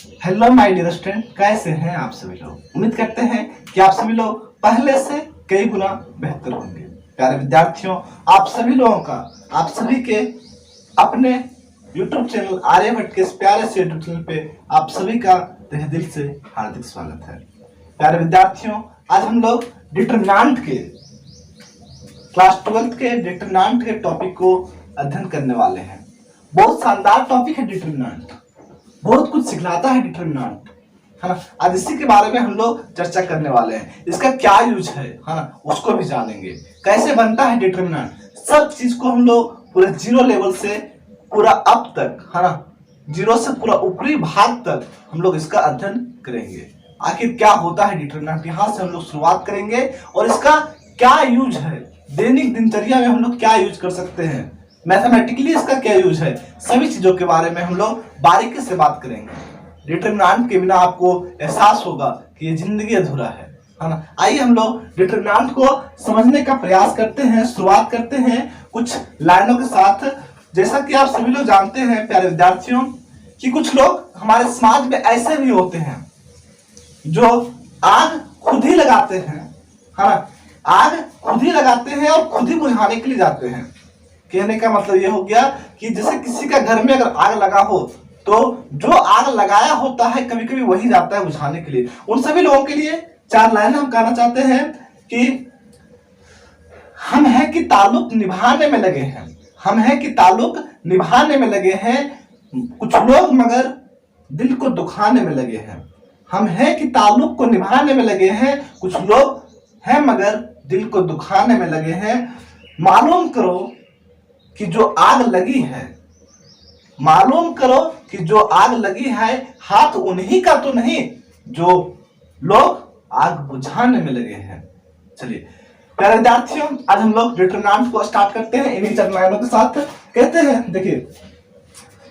Hello my dear student, कैसे हैं आप सभी लोग। उम्मीद करते हैं कि आप सभी लोग पहले से कई गुना बेहतर होंगे। प्यारे विद्यार्थियों, आप सभी लोगों का, आप सभी के अपने YouTube चैनल आर्यभट्ट के इस प्यारे से YouTube चैनल पे आप सभी का तहे दिल से हार्दिक स्वागत है। प्यारे विद्यार्थियों, आज हम लोग डिटरमिनेंट के क्लास 12 के डिटरमिनेंट के टॉपिक को अध्ययन करने वाले हैं। बहुत शानदार टॉपिक है डिटरमिनेंट, बहुत कुछ सिखलाता है डिटरमिनेंट, है ना। आज इसी के बारे में हम लोग चर्चा करने वाले हैं। इसका क्या यूज है ना, उसको भी जानेंगे। कैसे बनता है डिटरमिनेंट, सब चीज को हम लोग पूरे जीरो लेवल से पूरा अप तक, है ना, जीरो से पूरा ऊपरी भाग तक हम लोग इसका अध्ययन करेंगे। आखिर क्या होता है डिटरमिनेंट, यहाँ से हम लोग शुरुआत करेंगे और इसका क्या यूज है, दैनिक दिनचर्या में हम लोग क्या यूज कर सकते हैं, मैथमेटिकली इसका क्या यूज है, सभी चीजों के बारे में हम लोग बारीकी से बात करेंगे। डिटरमिनेंट के बिना आपको एहसास होगा कि ये जिंदगी अधूरा है ना। आइए हम लोग डिटरमिनेंट को समझने का प्रयास करते हैं। शुरुआत करते हैं कुछ लाइनों के साथ। जैसा कि आप सभी लोग जानते हैं प्यारे विद्यार्थियों कि कुछ लोग हमारे समाज में ऐसे भी होते हैं जो आग खुद ही लगाते हैं, है ना, आग खुद ही लगाते हैं और खुद ही बुझाने के लिए जाते हैं। कहने का मतलब ये हो गया कि जैसे किसी का घर में अगर आग लगा हो तो जो आग लगाया होता है कभी कभी वही जाता है बुझाने के लिए। उन सभी लोगों के लिए चार लाइन हम कहना चाहते हैं कि हम है कि ताल्लुक निभाने में लगे हैं, हम है कि ताल्लुक निभाने में लगे हैं, कुछ लोग मगर दिल को दुखाने में लगे हैं। हम है कि ताल्लुक को निभाने में लगे हैं, कुछ लोग हैं मगर दिल को दुखाने में लगे हैं। मालूम करो कि जो आग लगी है, मालूम करो कि जो आग लगी है हाथ उन्हीं का तो नहीं जो लोग आग बुझाने में लगे हैं। चलिए प्यारे विद्यार्थियों, आज हम लोग डिटरमिनेंट को स्टार्ट करते हैं इन्हीं चार लाइनों के साथ। कहते हैं, देखिए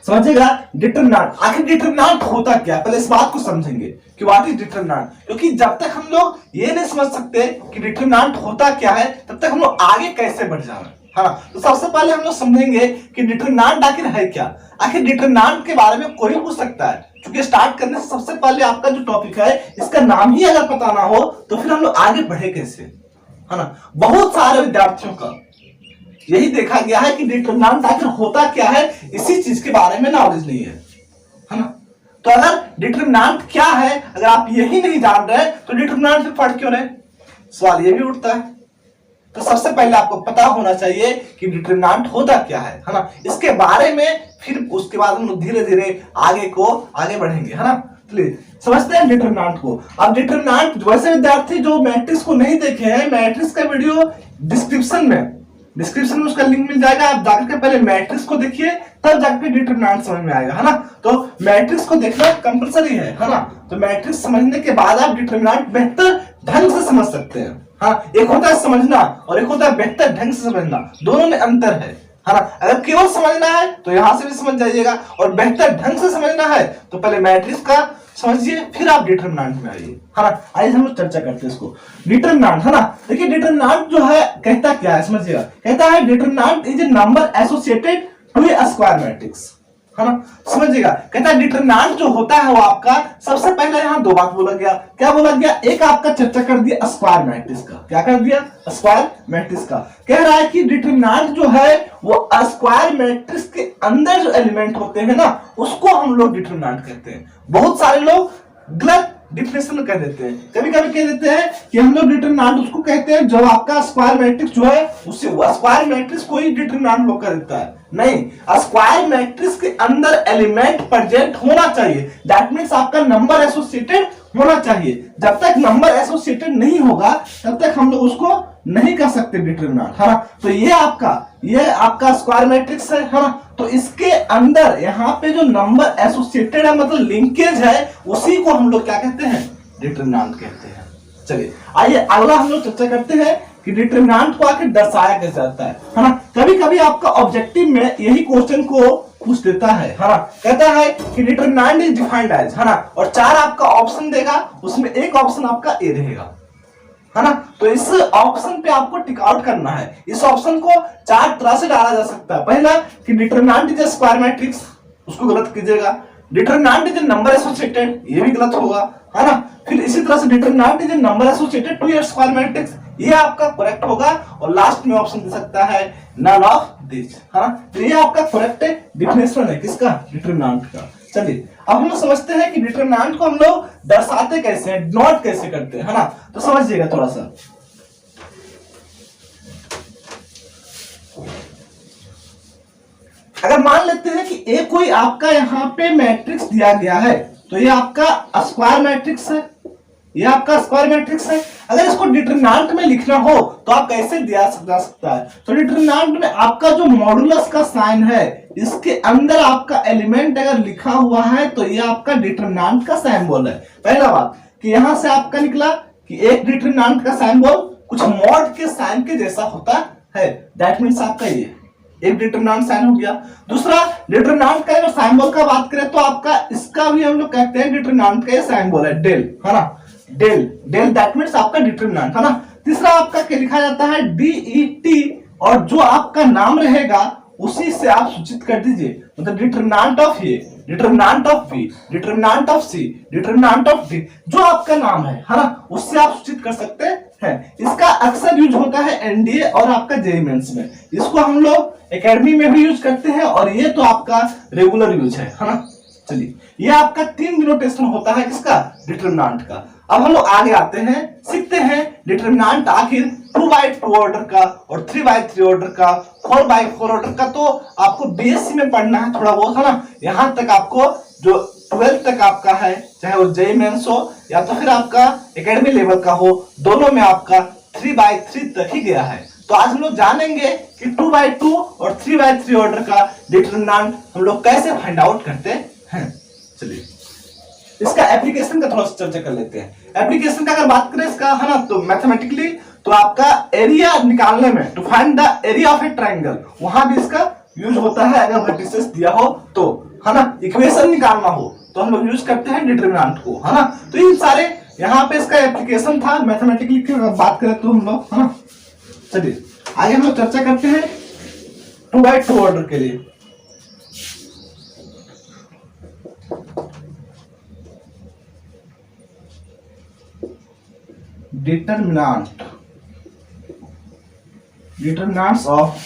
समझिएगा डिटरमिनेंट, आखिर डिटरमिनेंट होता क्या, पहले इस बात को समझेंगे कि व्हाट इज डिटरमिनेंट। क्योंकि जब तक हम लोग ये नहीं समझ सकते कि डिटरमिनेंट होता क्या है तब तक हम लोग आगे कैसे बढ़ जाएंगे, है ना। तो सबसे पहले हम लोग समझेंगे कि डिटरमिनेंट आखिर है क्या। आखिर डिटरमिनेंट के बारे में कोई पूछ सकता है, क्योंकि स्टार्ट करने से सबसे पहले आपका जो टॉपिक है इसका नाम ही अगर पता ना हो तो फिर हम लोग आगे बढ़े कैसे, है ना। बहुत सारे विद्यार्थियों का यही देखा गया है कि डिटरमिनेंट आखिर होता क्या है, इसी चीज के बारे में नॉलेज नहीं है ना। तो अगर डिटरमिनेंट क्या है अगर आप यही नहीं जान रहे तो डिटरमिनेंट से पढ़ क्यों रहे, सवाल ये भी उठता है। तो सबसे पहले आपको पता होना चाहिए कि डिटरमिनेंट होता क्या है ना। इसके बारे में फिर उसके बाद हम लोग धीरे धीरे आगे बढ़ेंगे, है ना। चलिए समझते हैं डिटरमिनेंट को। अब डिटरमिनेंट वैसे विद्यार्थी जो मैट्रिक्स को नहीं देखे हैं, मैट्रिक्स का वीडियो डिस्क्रिप्शन में उसका लिंक मिल जाएगा। आप जाकर के पहले मैट्रिक्स को देखिए तब जाकर डिटरमिनेंट समझ में आएगा, है ना। तो मैट्रिक्स को देखना कंपलसरी है ना। तो मैट्रिक्स समझने के बाद आप डिटरमिनेंट बेहतर ढंग से समझ सकते हैं। हाँ, एक होता है समझना और एक होता है बेहतर ढंग से समझना, दोनों में अंतर है ना। अगर केवल समझना है तो यहां से भी समझ जाइएगा और बेहतर ढंग से समझना है तो पहले मैट्रिक्स का समझिए फिर आप डिटरमिनेंट में आइए, है ना। आइए हम लोग चर्चा करते हैं इसको डिटरमिनेंट, है ना। देखिए डिटरमिनेंट जो है कहता क्या है समझिएगा। कहता है determinant is a number associated to a square matrix, है ना। समझिएगा, कहता है डिटरमिनेंट जो होता है वो आपका, सबसे पहले यहाँ दो बात बोला गया। क्या बोला गया, एक आपका चर्चा कर दिया स्क्वायर मैट्रिक्स का, क्या कर दिया स्क्वायर मैट्रिक्स का। कह रहा है कि डिटरमिनेंट जो है वो स्क्वायर मैट्रिक्स के अंदर जो एलिमेंट होते हैं ना उसको हम लोग डिटरमिनेंट कहते हैं। बहुत सारे लोग गलत डिफिनेशन कह देते हैं, कभी कभी कह देते हैं कि हम लोग डिटरमिनेंट उसको कहते हैं जो आपका स्क्वायर मैट्रिक्स जो है उससे स्क्वायर मैट्रिक्स को ही डिटरमिनेंट वो कर देता है। नहीं, स्क्वायर मैट्रिक्स के अंदर एलिमेंट प्रेजेंट होना चाहिए, दैट मींस आपका नंबर एसोसिएटेड होना चाहिए। जब तक नंबर एसोसिएटेड नहीं होगा तब तक हम लोग उसको नहीं कर सकते डिटरमिनेंट, है ना। तो ये आपका स्क्वायर मैट्रिक्स है ना। तो इसके अंदर यहाँ पे जो नंबर एसोसिएटेड है मतलब लिंकेज है उसी को हम लोग क्या कहते हैं, डिटरमिनेंट कहते हैं। चलिए आइए अगला हम लोग चर्चा करते हैं कि डिटरमिनेंट को आखिर दर्शाया कैसे जाता है ना। कभी कभी आपका ऑब्जेक्टिव में यही क्वेश्चन को पूछ देता है ना। कहता है कि डिटरमिनेंट इज डिफाइंड एज, है ना, और चार आपका ऑप्शन देगा, उसमें एक ऑप्शन आपका ए रहेगा, है ना। तो इस ऑप्शन पे आपको टिक आउट करना है। इस ऑप्शन को चार तरह से डाला जा सकता है। पहला कि determinant is A square matrix, उसको गलत कीजिएगा। डिटरमिनेंट इज नंबर एसोसिएटेड, ये भी गलत होगा, है ना। फिर इसी तरह से determinant is number associated to your square matrix, ये आपका करेक्ट होगा। और लास्ट में ऑप्शन दे सकता है नन ऑफ दिस, है ना। तो ये आपका करेक्ट डिफिनेशन है किसका, डिटरमिनेंट का। चलिए अब हम लोग समझते हैं कि डिटरमिनेंट को हम लोग दर्शाते कैसे हैं, नोट कैसे करते हैं, है ना। तो समझिएगा थोड़ा सा। अगर मान लेते हैं कि ए कोई आपका यहाँ पे मैट्रिक्स दिया गया है, तो ये आपका स्क्वायर मैट्रिक्स है, ये आपका स्क्वायर मैट्रिक्स है। अगर इसको डिटरमिनेंट में लिखना हो तो आप कैसे दिया जा सकता है, तो डिटरमिनेंट में आपका जो मॉडुलस का साइन है, इसके अंदर आपका एलिमेंट अगर लिखा हुआ है तो ये आपका डिटरमिनेंट का सिंबल है। पहला बात कि यहां से आपका निकला कि एक डिटरमिनेंट का सिंबल कुछ मॉड के साइन के जैसा होता है, दैट मींस आपका ये एक डिटरमिनेंट साइन हो गया। दूसरा डिटरमिनेंट का अगर सिंबल का बात करें तो आपका इसका भी हम लोग कहते हैं डिटरमिनेंट का ये सिंबल है डेल, है ना, डेल, डेल दैट मींस आपका डिटरमिनेंट, है ना। तीसरा आपका क्या लिखा जाता है डीईटी, और जो आपका नाम रहेगा उसी से आप सूचित कर दीजिए, मतलब determinant of A, determinant of B, determinant of C, determinant of D, जो आपका नाम है ना, उससे आप सूचित कर सकते हैं। इसका अक्सर यूज होता है एनडीए और आपका जेईई मेंस में, इसको हम लोग एकेडमी में भी यूज करते हैं, और ये तो आपका रेगुलर यूज है ना। चलिए ये आपका 3 डिनोटेशन होता है किसका, डिटरमिनेंट का। अब हम लोग आगे आते हैं, सीखते हैं डिटरमिनेंट आखिर 2x2 ऑर्डर का और 3x3 ऑर्डर का, 4x4 ऑर्डर का तो आपको बीएससी में पढ़ना है थोड़ा बहुत, है ना। यहां तक आपको जो 12th तक आपका है, चाहे वो जेईई मेंस हो या तो फिर आपका एकेडमी लेवल का हो, दोनों में आपका 3x3 तक ही गया है। तो आज हम लोग जानेंगे कि 2x2 और 3x3 ऑर्डर का डिटरमिनेंट हम लोग कैसे फाइंड आउट करते हैं। चलिए इसका एप्लीकेशन का थोड़ा सा चर्चा कर लेते हैं। एप्लीकेशन का अगर बात करें इसका, है ना, तो मैथमेटिकली तो आपका एरिया निकालने में, to find the area of a triangle, वहां भी इसका यूज होता है। अगर वर्टिसेस दिया हो तो, है ना, इक्वेशन निकालना हो तो हम लोग यूज करते हैं डिटरमिनेंट को, है ना। तो इन सारे यहाँ पे इसका एप्लीकेशन था मैथमेटिकली की बात करें तो हम लोग, है ना। चलिए आगे हम लोग चर्चा करते हैं 2x2 ऑर्डर के लिए। डिटरमिनेंट्स ऑफ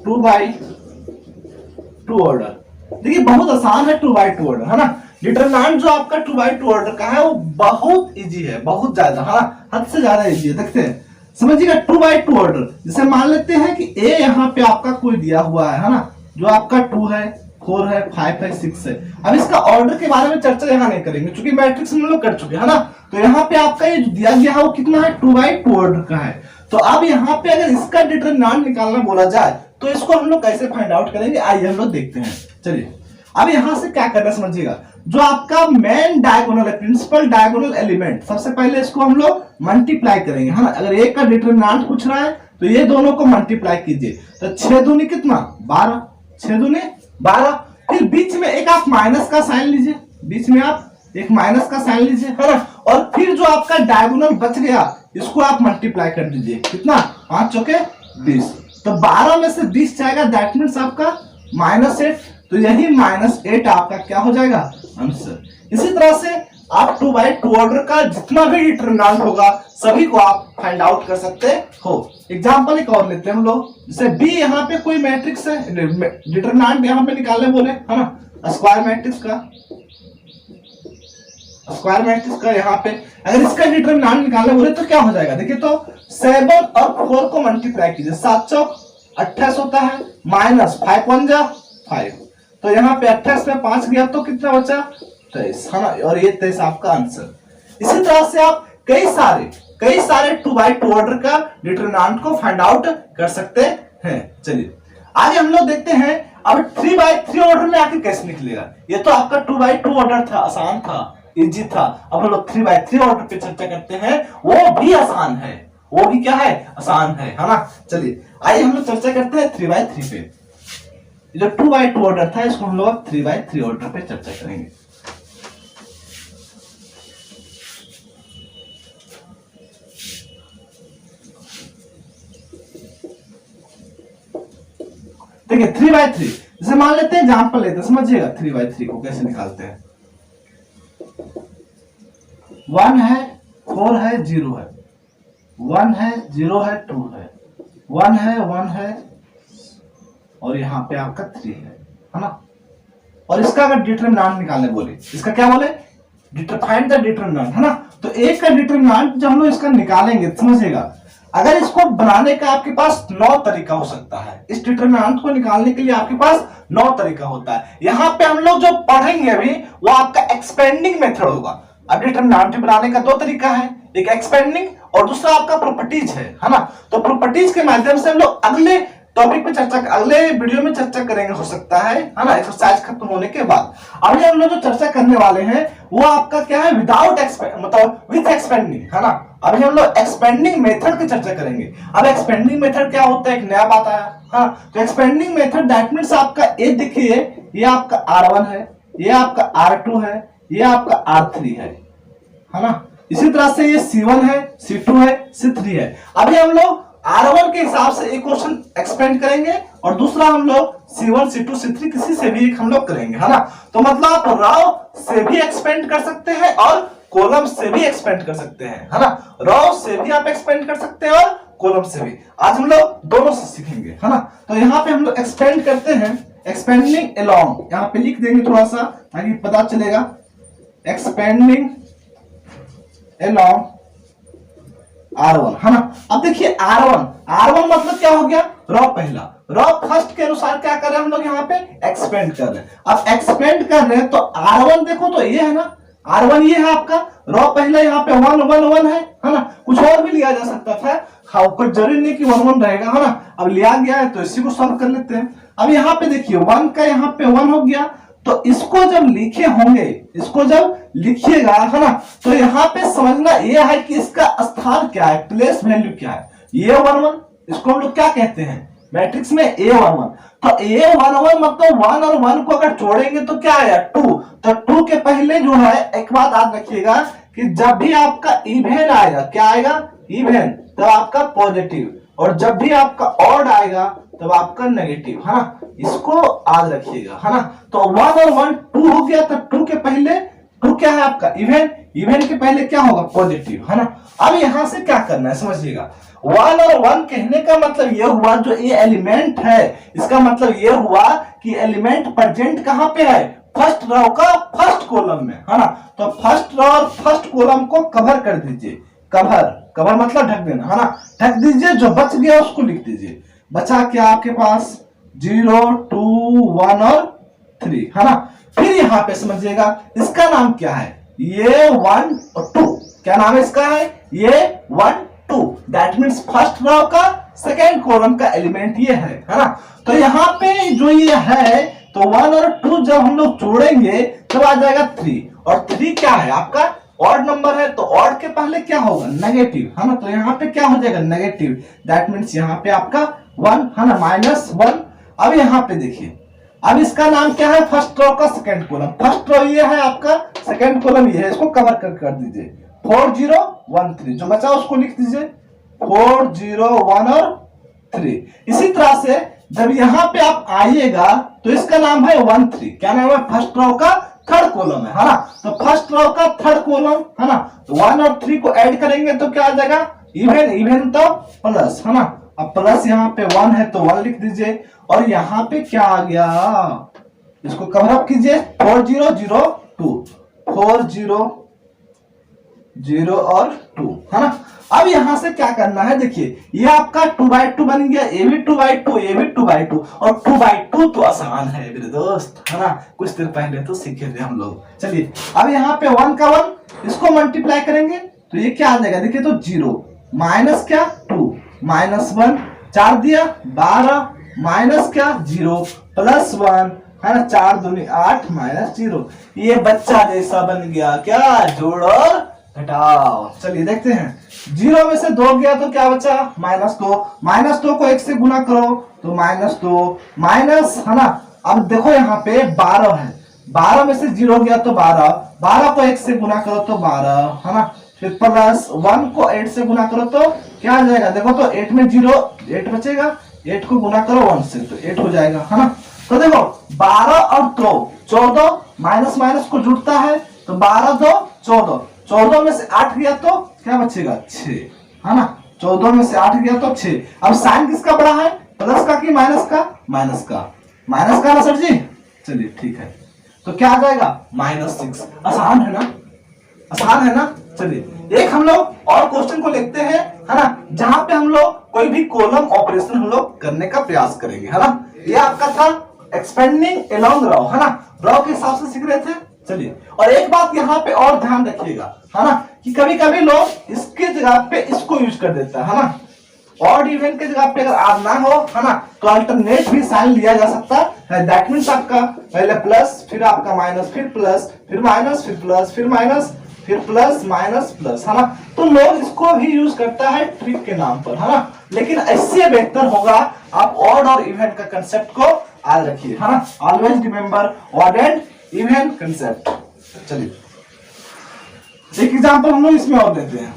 2x2 ऑर्डर, देखिए बहुत आसान है 2x2 ऑर्डर, है ना। डिटरमिनेंट जो आपका 2x2 ऑर्डर का है वो बहुत इजी है, बहुत ज्यादा, है ना, हद से ज्यादा इजी है। देखते हैं, समझिएगा 2x2 ऑर्डर, जैसे मान लेते हैं कि ए यहाँ पे आपका कोई दिया हुआ है ना, जो आपका 2 है, 4 है, 5 है, 6 है। अब इसका ऑर्डर के बारे में चर्चा यहाँ नहीं करेंगे क्योंकि मैट्रिक्स हम लोग कर चुके हैं, है ना। तो यहाँ पे आपका ये जो दिया गया है वो कितना है, 2x2 ऑर्डर का है। तो अब यहाँ पे अगर इसका डिटरमिनेंट निकालना बोला जाए तो इसको हम लोग कैसे फाइंड आउट करेंगे, आइए हम लोग देखते हैं। चलिए अब यहां से क्या करना समझिएगा, जो आपका मेन डायगोनल है, प्रिंसिपल डायगोनल एलिमेंट, सबसे पहले इसको हम लोग मल्टीप्लाई करेंगे, है ना। अगर एक का डिटरमिनेंट पूछ रहा है तो ये दोनों को मल्टीप्लाई कीजिए, तो 6 दूनी कितना, 12, 6 दूनी 12। फिर बीच में एक आप माइनस का साइन लीजिए, बीच में आप एक माइनस का साइन लीजिए, है ना। और फिर जो आपका डायगोनल बच गया इसको आप मल्टीप्लाई कर दीजिए, कितना, 5 चौके 20, तो 12 में से 20 जाएगा, दैट मीन्स आपका -8, तो यही -8 आपका क्या हो जाएगा, आंसर। इसी तरह से आप 2x2 ऑर्डर का जितना भी डिटरमिनेंट होगा सभी को आप फाइंड आउट कर सकते हो। एग्जांपल एक और लेते हैं हम लोग, जैसे बी यहाँ पे कोई मैट्रिक्स है, डिटरमिनेंट यहाँ पे निकालने बोले, है ना, स्क्वायर मैट्रिक्स का, स्क्वायर मैट्रिक्स का यहाँ पे अगर इसका डिटरमिनेंट निकालने बोले तो क्या हो जाएगा, देखिए तो 7 और 4 को मल्टीप्लाई कीजिए, 7 चौक 28 होता है, माइनस 5 1 जा 5, तो यहाँ पे 28 में 5 गया तो कितना बचा, 23, है ना। और ये 23 आपका आंसर। इसी तरह से आप कई सारे 2x2 ऑर्डर का डिटरमिनेंट को फाइंड आउट कर सकते हैं। चलिए आगे हम लोग देखते हैं अब 3x3 ऑर्डर में आखिर कैसे निकलेगा। ये तो आपका 2x2 ऑर्डर था, आसान था, इजी था। अब हम लोग 3x3 ऑर्डर पे चर्चा करते हैं, वो भी आसान है, वो भी क्या है, आसान है ना। चलिए आइए हम लोग चर्चा करते हैं 3x3 पे। जो 2x2 ऑर्डर था इसको हम लोग 3x3 ऑर्डर पे चर्चा करेंगे। देखिए 3x3 जैसे मान लेते हैं एग्जाम्पल लेते हैं, समझिएगा 3/3 को कैसे निकालते हैं। 1 है, 4 है, 0 है, 1 है, 0 है, 2 है, 1 है, 1 है, और यहाँ पे आपका 3 है ना। और इसका अगर डिटरमिनेंट निकालने बोले, इसका क्या बोले, फाइंड द डिटरमिनेंट, है ना। तो एक का डिटरमिनेंट जब हम लोग इसका निकालेंगे, समझिएगा, अगर इसको बनाने का आपके पास 9 तरीका हो सकता है। इस डिटरमिनेंट को निकालने के लिए आपके पास 9 तरीका होता है। यहाँ पे हम लोग जो पढ़ेंगे अभी वो आपका एक्सपेंडिंग मेथड होगा। अब डिटरमिनेंट बनाने का 2 तरीका है, एक एक्सपेंडिंग और दूसरा आपका प्रॉपर्टीज है ना। तो प्रॉपर्टीज के माध्यम से हम लोग अगले टॉपिक पे अगले वीडियो में चर्चा करेंगे, हो सकता है ना, एक्सरसाइज खत्म होने के बाद। अभी हम लोग जो चर्चा करने वाले हैं वो आपका क्या है, विदाउट मतलब विथ एक्सपेंडिंग, है ना। अभी हम लोग एक्सपेंडिंग मेथड की चर्चा करेंगे। अब एक्सपेंडिंग मेथड क्या होता है, एक नया बात आया, हाँ। तो एक्सपेंडिंग मेथड दैट मींस आपका ये देखिए, ये आपका R1 है, ये आपका R2 है, ये आपका R3 है ना। इसी तरह से ये C1 है, C2 है, C3 है। अभी हम लोग R1 के हिसाब से एक क्वेश्चन एक्सपेंड करेंगे और दूसरा हम लोग C1, C2, C3 किसी से भी एक हम लोग करेंगे, है ना। तो मतलब आप रो से भी एक्सपेंड कर सकते हैं और कॉलम से भी एक्सपेंड कर सकते हैं, है ना। रो से भी आप एक्सपेंड कर सकते हैं और कॉलम से भी। आज हम लोग दोनों से सीखेंगे, है ना। तो यहाँ पे हम लोग एक्सपेंड करते हैं, एक्सपेंडिंग अलोंग, यहाँ पे लिख देंगे थोड़ा सा ताकि पता चलेगा। एक्सपेंडिंग अलोंग R1, है ना। अब देखिए R1 मतलब क्या हो गया, रो पहला, रो फर्स्ट के अनुसार क्या कर रहे हैं हम लोग यहाँ पे एक्सपेंड कर रहे हैं। अब एक्सपेंड कर रहे हैं तो R1 देखो तो ये है ना, R1 ये है आपका, रो पहला यहाँ पे 1 1 1 है ना। कुछ और भी लिया जा सकता था, हाँ, कोई जरूरी नहीं कि 1 1 रहेगा, है ना। अब लिया गया है तो इसी को सॉल्व कर लेते हैं। अब यहाँ पे देखिए 1 का यहाँ पे 1 हो गया, तो इसको जब लिखे होंगे, इसको जब लिखिएगा, है ना, तो यहाँ पे समझना यह है कि इसका स्थान क्या है, प्लेस वैल्यू क्या है। ये 1 1, इसको हम लोग क्या कहते हैं मैट्रिक्स में, A11। तो A11 मतलब 1 और 1 को अगर जोड़ेंगे तो क्या आया, 2। तो 2 के पहले जो है, एक बात याद रखिएगा कि जब भी आपका इवेन आएगा, क्या आएगा, इवेन, तब आपका पॉजिटिव, और जब भी आपका ऑड आएगा तब आपका नेगेटिव, है ना। इसको याद रखिएगा, है ना। तो 1 और 1 2 हो गया, तब 2 के पहले 2 क्या है आपका इवेन, इवेन के पहले क्या होगा, पॉजिटिव, है ना। अब यहां से क्या करना है समझिएगा, 1 और 1 कहने का मतलब यह हुआ, जो ये एलिमेंट है इसका मतलब यह हुआ कि एलिमेंट प्रेजेंट कहां पे है, फर्स्ट रो का फर्स्ट कॉलम में, है ना। तो फर्स्ट रो और फर्स्ट कॉलम को कवर कर दीजिए, कवर मतलब ढक देना, है ना। ढक दीजिए, जो बच गया उसको लिख दीजिए। बचा क्या आपके पास, 0 2 1 और 3, है ना। फिर यहाँ पे समझिएगा इसका नाम क्या है, ये 1 और 2, क्या नाम है इसका, है ये 1 2, दैट मीन्स फर्स्ट रो का सेकेंड कॉलम का एलिमेंट ये है ना। तो यहाँ पे जो ये है, तो 1 और 2 जब हम लोग जोड़ेंगे तब आ जाएगा 3, और 3 क्या है आपका ऑड नंबर है, तो ऑड के पहले क्या होगा, नेगेटिव, है ना। तो यहाँ पे क्या हो जाएगा, नेगेटिव, दैट मीन्स यहाँ पे आपका 1, है ना, -1। अब यहाँ पे देखिए, अब इसका नाम क्या है, फर्स्ट रो का सेकंड कॉलम, फर्स्ट रो ये है आपका, सेकंड कॉलम ये है, इसको कवर कर दीजिए। 4 0 1 3, जो बचा उसको लिख दीजिए 4 0 1 और 3। इसी तरह से जब यहाँ पे आप आइएगा तो इसका नाम है 1 3, क्या नाम है, फर्स्ट रो का थर्ड कॉलम है ना। तो फर्स्ट रो का थर्ड कॉलम, है ना। तो 1 और 3 को ऐड करेंगे तो क्या आ जाएगा, इवेन तो प्लस, है ना। अब प्लस यहाँ पे 1 है तो 1 लिख दीजिए, और यहाँ पे क्या आ गया, इसको कवर अप कीजिए, 4 0 0 2, 4 0 0 और 2, है ना। अब यहां से क्या करना है, देखिए ये आपका 2/2 बन गया, ये भी 2/2, ये भी 2/2, और 2/2 तो आसान है मेरे दोस्त, है ना, कुछ देर पहले तो सीखे थे हम लोग। चलिए अब यहाँ पे 1 का 1 इसको मल्टीप्लाई करेंगे तो ये क्या आ जाएगा, देखिए तो 0 माइनस क्या 2 -1, 4 दिया 12, माइनस क्या 0 प्लस 1, है ना, 4 दूनी 8 -0। ये बच्चा जैसा बन गया, क्या जोड़ और घटाओ। चलिए देखते हैं, 0 में से 2 गया तो क्या बचा, -2 को 1 से गुना करो तो -2 माइनस, है ना। अब देखो यहाँ पे 12 है, 12 में से 0 गया तो 12 को 1 से गुना करो तो 12, है ना। फिर प्लस 1 को 8 से गुना करो तो क्या आ जाएगा, देखो तो 8 में 0 8 बचेगा, 8 को गुना करो 1 से तो 8 हो जाएगा, है ना। तो देखो 12 और 2 14, माइनस माइनस को जुड़ता है तो 12 2 14, 14 में से 8 गया तो क्या बचेगा 6, है ना। 14 में से 8 गया तो 6। अब साइन किसका बड़ा है, प्लस का कि माइनस का, माइनस का, माइनस का ना सर जी। चलिए ठीक है, तो क्या आ जाएगा -6। आसान है ना, आसान है ना। चलिए एक हम लोग और क्वेश्चन को लिखते हैं, है ना, जहां पे हम लोग कोई भी कॉलम ऑपरेशन हम लोग करने का प्रयास करेंगे, है ना। ये आपका था एक्सपेंडिंग अलोंग रॉ, है ना, रॉ के हिसाब से सीख रहे थे। चलिए और एक बात यहाँ पे और ध्यान रखिएगा, है ना, कि कभी कभी लोग इसके जगह पे इसको यूज कर देता है ना। ऑड इवन के जगह पे अगर आर ना हो, है ना, तो अल्टरनेट भी साइन लिया जा सकता है। दैट मींस आपका पहले प्लस, फिर आपका माइनस, फिर प्लस, फिर माइनस, फिर प्लस, फिर माइनस, फिर प्लस माइनस प्लस, है ना। तो लोग इसको भी यूज करता है ट्रिक के नाम पर, है ना। लेकिन इससे बेहतर होगा आप ऑड और इवन का कंसेप्ट को याद रखिए, है ना। Always remember odd and even concept. चलिए एक एग्जांपल हम लोग इसमें और देते हैं।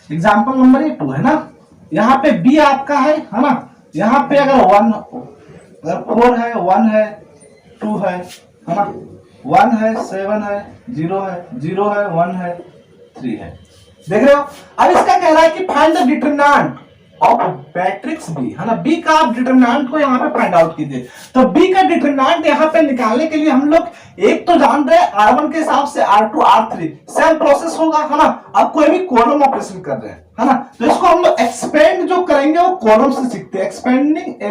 एग्जाम्पल नंबर 2 है ना, यहाँ पे बी आपका है ना। यहाँ पे अगर 1, अगर 4 है, 1 है, 2 है ना, 1 है, 7 है, 0 है, 0 है, 1 है, 3 है। देख रहे हो। अब इसका कह रहा है कि find the determinant of matrix B, है ना। बी का आप डिटरमिनेंट को यहाँ पे फाइंड आउट कीजिए। तो बी का डिटरमिनेंट यहाँ पे निकालने के लिए हम लोग एक तो जान रहे हैं R1 के हिसाब से R2 R3 सेम प्रोसेस होगा, है ना। अब कोई भी कॉलम ऑपरेशन कर रहे हैं, है ना, तो इसको हम लोग एक्सपेंड जो करेंगे वो कॉलम से सीखते हैं। एक्सपेंडिंग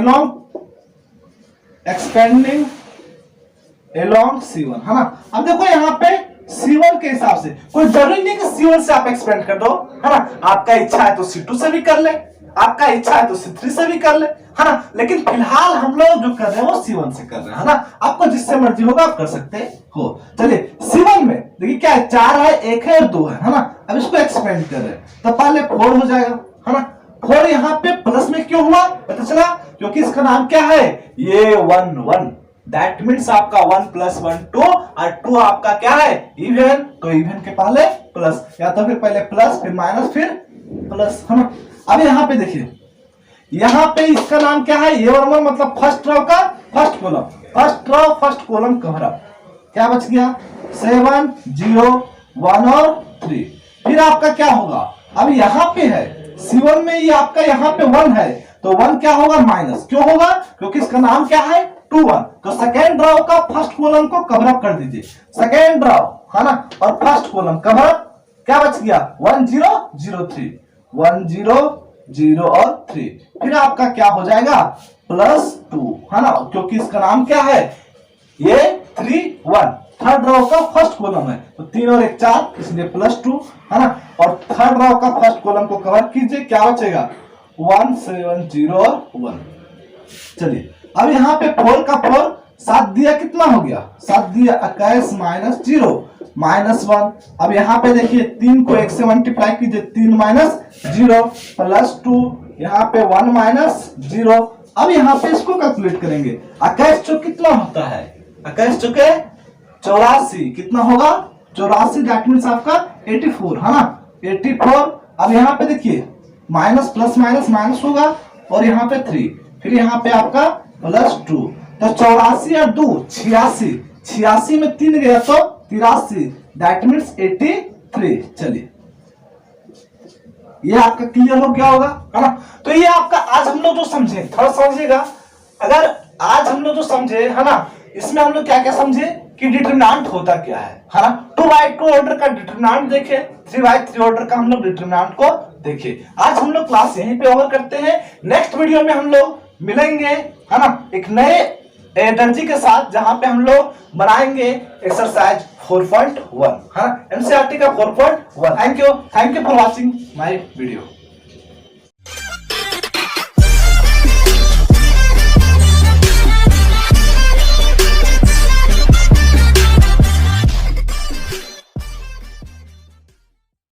एलोंग C1, है ना। अब देखो यहाँ पे C1 के हिसाब से कोई जरूरी नहीं कि C1 से आप एक्सपेंड कर दो, है ना। आपका इच्छा है तो C2 से भी कर ले, आपका इच्छा है तो C3 से भी कर ले, है ना। लेकिन फिलहाल हम लोग जो कर रहे हैं वो C1 से कर रहे हैं, है ना। आपको जिससे मर्जी होगा आप कर सकते हो। चलिए C1 में देखिए क्या है, 4 है, 1 है और 2 है ना। अब इसको एक्सपेंड कर रहे हैं तो पहले 4 हो जाएगा, है ना। 4 यहाँ पे प्लस में क्यों हुआ पता चला, क्योंकि इसका नाम क्या है, ये 1 1। दैट मीन्स आपका 1 + 1 2 और 2 आपका क्या है इवन, तो इवन के पहले प्लस, या तो फिर पहले प्लस फिर माइनस फिर प्लस, है ना। अब यहाँ पे देखिए, यहाँ पे इसका नाम क्या है, ये वर्मा मतलब फर्स्ट रो का first column, first row first column cover up. क्या बच गया 7 0 1 और 3। फिर आपका क्या होगा, अब यहाँ पे है C1 में ये आपका यहाँ पे 1 है तो 1 क्या होगा माइनस, क्यों होगा, क्योंकि इसका नाम क्या है 2 1। तो सेकेंड रो का फर्स्ट कॉलम को कवर अप कर दीजिए, सेकेंड रो, है ना, और फर्स्ट कॉलम कवर अप। क्या बच गया 1 0 0 3, 1 0 0 और 3। फिर आपका क्या हो जाएगा +2, है ना, क्योंकि इसका नाम क्या है ये 3 1। थर्ड रो का फर्स्ट कॉलम है तो 3 और 1 4, इसलिए +2, है ना। और थर्ड रो का फर्स्ट कॉलम को कवर कीजिए, क्या बचेगा 1 7 0 और 1। चलिए अब यहाँ पे 4 का 4 7 दिया, कितना हो गया 7 दिया 21 -0 -1। अब यहाँ पे देखिए 3 को 1 से मल्टीप्लाई कीजिए, 3 -0 +2, यहाँ पे 1 -0। अब यहाँ पे इसको कैलकुलेट करेंगे, 21 चौक कितना होता है, 21 चौके 84, कितना होगा 84। दैट मींस आपका 84, है ना 84। अब यहाँ पे देखिए माइनस प्लस माइनस माइनस होगा और यहाँ पे 3, फिर यहाँ पे आपका +2, तो 84 और 2 86, 86 में 3 गया तो 83, दैट मीन्स 83। चलिए ये आपका क्लियर हो गया होगा, है ना। तो ये आपका आज हम लोग जो समझे, थोड़ा समझिएगा। अगर आज हम लोग जो समझे, है ना, इसमें हम लोग क्या क्या समझे कि डिटरमिनेंट होता क्या है ना। 2/2 ऑर्डर का डिटरमिनेंट देखे, 3/3 ऑर्डर का हम लोग डिटरमिनेंट को देखे। आज हम लोग क्लास यहीं पे ओवर करते हैं। नेक्स्ट वीडियो में हम लोग मिलेंगे, है ना, एक नए एनर्जी के साथ, जहां पे हम लोग बनाएंगे एक्सरसाइज 4.1, है ना, एनसीईआरटी का 4.1। Thank you for watching my video.